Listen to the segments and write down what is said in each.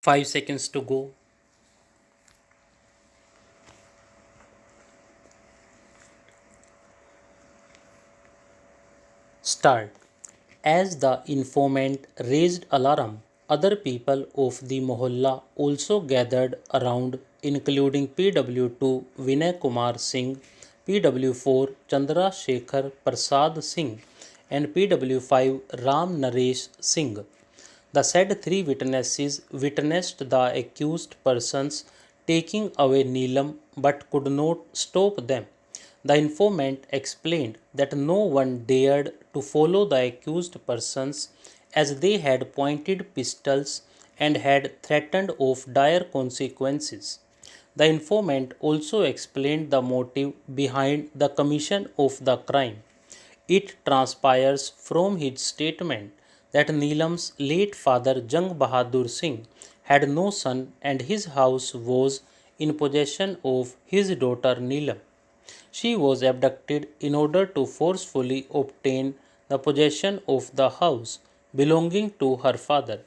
5 seconds to go. Start. As the informant raised alarm, other people of the mohalla also gathered around, including PW2 Vinay Kumar Singh, PW4 Chandra Shekhar Prasad Singh, and PW5 Ram Naresh Singh. The said three witnesses witnessed the accused persons taking away Neelam but could not stop them. The informant explained that no one dared to follow the accused persons as they had pointed pistols and had threatened of dire consequences. The informant also explained the motive behind the commission of the crime. It transpires from his statement that Neelam's late father Jang Bahadur Singh had no son and his house was in possession of his daughter Neelam. She was abducted in order to forcefully obtain the possession of the house belonging to her father.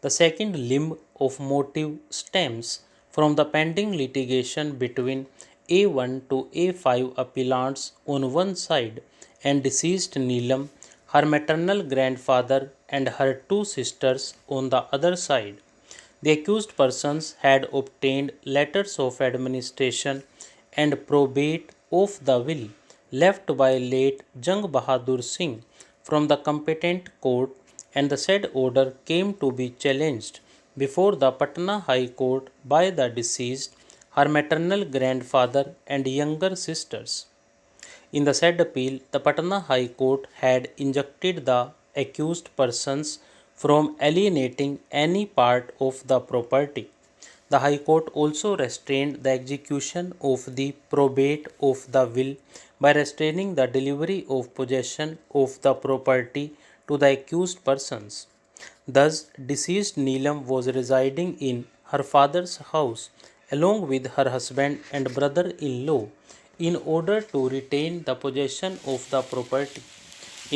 The second limb of motive stems from the pending litigation between A1 to A5 appellants on one side and deceased Neelam, her maternal grandfather, and her two sisters on the other side. The accused persons had obtained letters of administration and probate of the will left by late Jang Bahadur Singh from the competent court, and the said order came to be challenged before the Patna High Court by the deceased, her maternal grandfather, and younger sisters. In the said appeal, the Patna High Court had injuncted the accused persons from alienating any part of the property. The High Court also restrained the execution of the probate of the will by restraining the delivery of possession of the property to the accused persons. Thus, deceased Neelam was residing in her father's house along with her husband and brother in law in order to retain the possession of the property.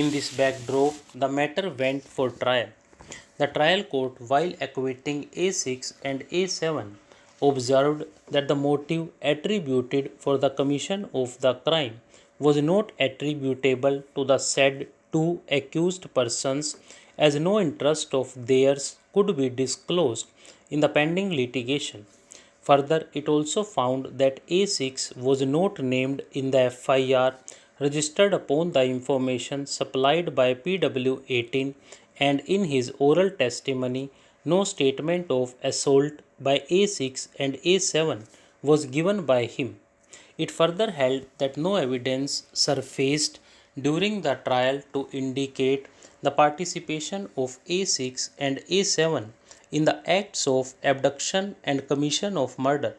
In this backdrop, the matter went for trial. The trial court, while acquitting A6 and A7, observed that the motive attributed for the commission of the crime was not attributable to the said two accused persons, as no interest of theirs could be disclosed in the pending litigation. Further, it also found that A6 was not named in the FIR registered upon the information supplied by PW18, and in his oral testimony, no statement of assault by A6 and A7 was given by him. It further held that no evidence surfaced during the trial to indicate the participation of A6 and A7 in the acts of abduction and commission of murder,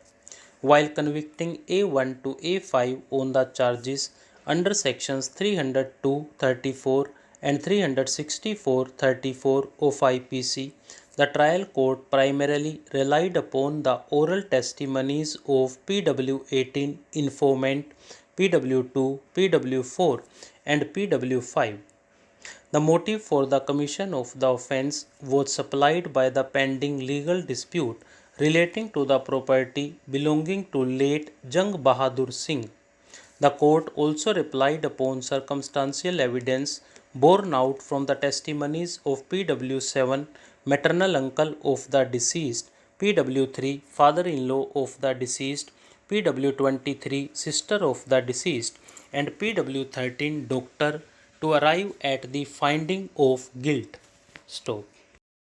while convicting A1 to A5 on the charges under sections 302-34 and 364-34 of IPC. The trial court primarily relied upon the oral testimonies of PW18 informant, PW2, PW4, and PW5. The motive for the commission of the offence was supplied by the pending legal dispute relating to the property belonging to late Jang Bahadur Singh. The court also relied upon circumstantial evidence borne out from the testimonies of PW7, maternal uncle of the deceased, PW3, father-in-law of the deceased, PW23, sister of the deceased, and PW13, doctor, to arrive at the finding of guilt. Stop.